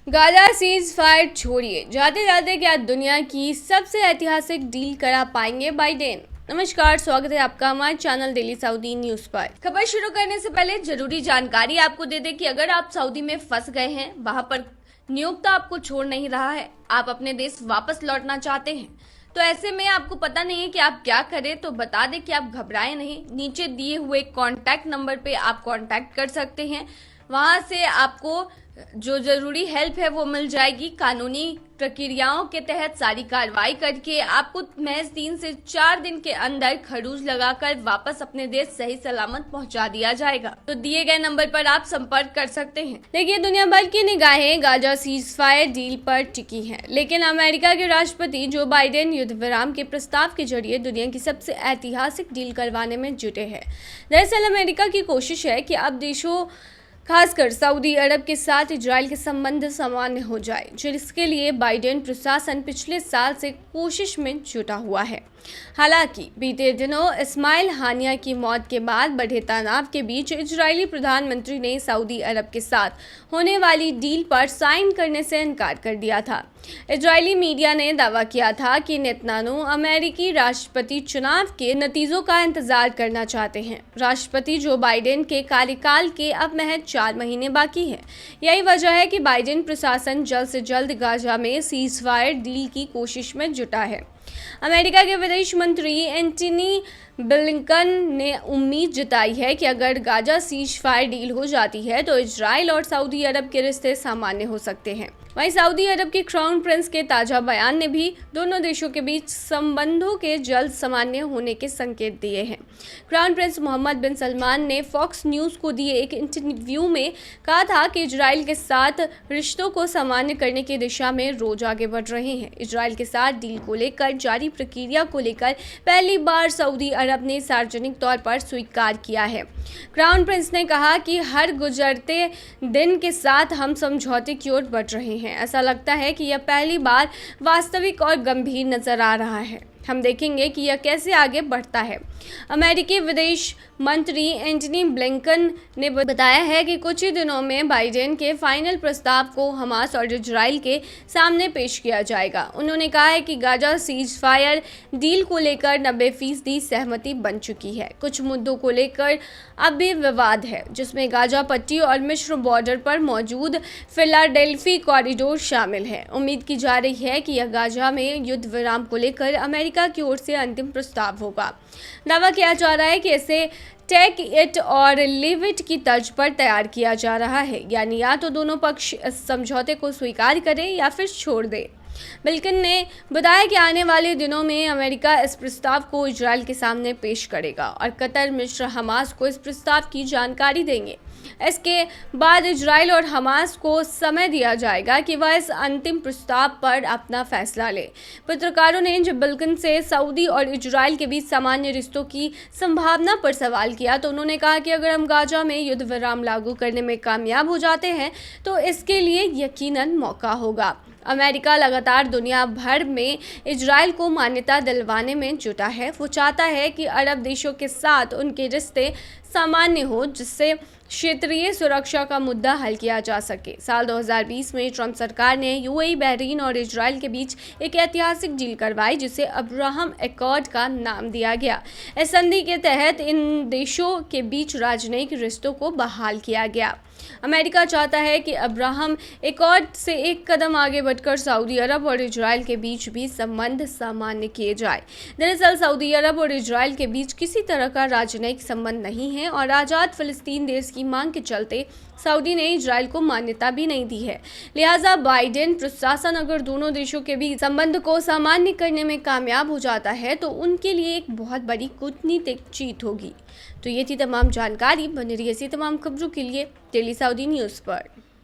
Gaza cease fire छोड़िए, जाते जाते क्या दुनिया की सबसे ऐतिहासिक डील करा पाएंगे बाइडेन। नमस्कार, स्वागत है आपका हमारे चैनल डेली सऊदी न्यूज पर। खबर शुरू करने से पहले जरूरी जानकारी आपको दे दें कि अगर आप सऊदी में फंस गए हैं, वहां पर नियोक्ता आपको छोड़ नहीं रहा है, आप अपने देश वापस लौटना चाहते हैं, तो ऐसे में आपको पता नहीं है कि आप क्या करें, तो बता दें कि आप घबराएं नहीं। नीचे दिए हुए कॉन्टैक्ट नंबर पे आप कॉन्टैक्ट कर सकते हैं, वहां से आपको जो जरूरी हेल्प है वो मिल जाएगी। कानूनी प्रक्रियाओं के तहत सारी कार्रवाई करके आपको महज 3 से 4 दिन के अंदर खरूज लगाकर वापस अपने देश सही सलामत पहुंचा दिया जाएगा। तो दिए गए नंबर पर आप संपर्क कर सकते हैं। देखिए, दुनिया भर की निगाहें गाजा सीज फायर डील पर टिकी हैं, लेकिन अमेरिका के राष्ट्रपति जो बाइडेन युद्ध विराम के प्रस्ताव के जरिए दुनिया की सबसे ऐतिहासिक डील करवाने में जुटे हैं। दरअसल अमेरिका की कोशिश है कि अब देशों खासकर सऊदी अरब के साथ इजराइल के संबंध सामान्य हो जाए, जिसके लिए बाइडेन प्रशासन पिछले साल से कोशिश में जुटा हुआ है। हालांकि बीते दिनों इस्माइल हानिया की मौत के बाद बढ़े तनाव के बीच इजरायली प्रधानमंत्री ने सऊदी अरब के साथ होने वाली डील पर साइन करने से इनकार कर दिया था। इजरायली मीडिया ने दावा किया था कि नेतन्याहू अमेरिकी राष्ट्रपति चुनाव के नतीजों का इंतजार करना चाहते हैं। राष्ट्रपति जो बाइडेन के कार्यकाल के अब महज 4 महीने बाकी हैं। यही वजह है कि बाइडेन प्रशासन जल्द से जल्द गाजा में सीज फायर डील की कोशिश में जुटा है। अमेरिका के विदेश मंत्री एंटनी ब्लिंकन ने उम्मीद जताई है कि अगर गाजा सीज फायर डील हो जाती है तो इजराइल और सऊदी अरब के रिश्ते सामान्य हो सकते हैं। वहीं सऊदी अरब के क्राउन प्रिंस के ताजा बयान ने भी दोनों देशों के बीच संबंधों के जल्द सामान्य होने के संकेत दिए हैं। क्राउन प्रिंस मोहम्मद बिन सलमान ने फॉक्स न्यूज को दिए एक इंटरव्यू में कहा था कि इजराइल के साथ रिश्तों को सामान्य करने की दिशा में रोज आगे बढ़ रहे हैं। इजराइल के साथ डील को लेकर जारी प्रक्रिया को लेकर पहली बार सऊदी अरब ने सार्वजनिक तौर पर स्वीकार किया है। क्राउन प्रिंस ने कहा कि हर गुजरते दिन के साथ हम समझौते की ओर बढ़ रहे हैं। ऐसा लगता है कि यह पहली बार वास्तविक और गंभीर नजर आ रहा है। हम देखेंगे कि यह कैसे आगे बढ़ता है। अमेरिकी विदेश मंत्री एंटनी ब्लिंकन ने बताया है कि कुछ ही दिनों में बाइडेन के फाइनल प्रस्ताव को हमास और इजराइल के सामने पेश किया जाएगा। उन्होंने कहा है कि गाजा सीज फायर डील को लेकर 90% सहमति बन चुकी है। कुछ मुद्दों को लेकर अब भी विवाद है, जिसमें गाजा पट्टी और मिस्र बॉर्डर पर मौजूद फिलाडेल्फी कॉरिडोर शामिल है। उम्मीद की जा रही है कि यह गाजा में युद्ध विराम को लेकर अमेरिका की ओर से अंतिम प्रस्ताव होगा। दावा किया जा रहा है कि इसे टेक इट और लिव इट की तर्ज पर तैयार किया जा रहा है, यानी या तो दोनों पक्ष इस समझौते को स्वीकार करें या फिर छोड़ दें। बिल्किन ने बताया कि आने वाले दिनों में अमेरिका इस प्रस्ताव को इजराइल के सामने पेश करेगा और कतर, मिस्र, हमास को इस प्रस्ताव की जानकारी देंगे। इसके बाद इजराइल और हमास को समय दिया जाएगा कि वह इस अंतिम प्रस्ताव पर अपना फैसला ले। पत्रकारों ने जब बिल्किन से सऊदी और इजराइल के बीच सामान्य रिश्तों की संभावना पर सवाल किया तो उन्होंने कहा कि अगर हम गाजा में युद्ध विराम लागू करने में कामयाब हो जाते हैं तो इसके लिए यकीनन मौका होगा। अमेरिका लगातार दुनिया भर में इजराइल को मान्यता दिलवाने में जुटा है। वो चाहता है कि अरब देशों के साथ उनके रिश्ते सामान्य हो, जिससे क्षेत्रीय सुरक्षा का मुद्दा हल किया जा सके। साल 2020 में ट्रंप सरकार ने यूएई, बहरीन और इजराइल के बीच एक ऐतिहासिक डील करवाई, जिसे अब्राहम एकॉर्ड का नाम दिया गया। इस संधि के तहत इन देशों के बीच राजनयिक रिश्तों को बहाल किया गया। अमेरिका चाहता है कि अब्राहम एकॉर्ड से एक कदम आगे बढ़कर सऊदी अरब और इजराइल के बीच भी संबंध सामान्य किए जाए। दरअसल सऊदी अरब और इजराइल के बीच किसी तरह का राजनयिक संबंध नहीं है और आज़ाद फिलिस्तीन देश की मांग के चलते सऊदी ने इजराइल को मान्यता भी नहीं दी है। लिहाजा बाइडेन प्रशासन अगर दोनों देशों के बीच संबंध को सामान्य करने में कामयाब हो जाता है तो उनके लिए एक बहुत बड़ी कूटनीतिक जीत होगी। तो ये थी तमाम जानकारी। बने रहिए ऐसी तमाम खबरों के लिए डेली सऊदी न्यूज़ पर।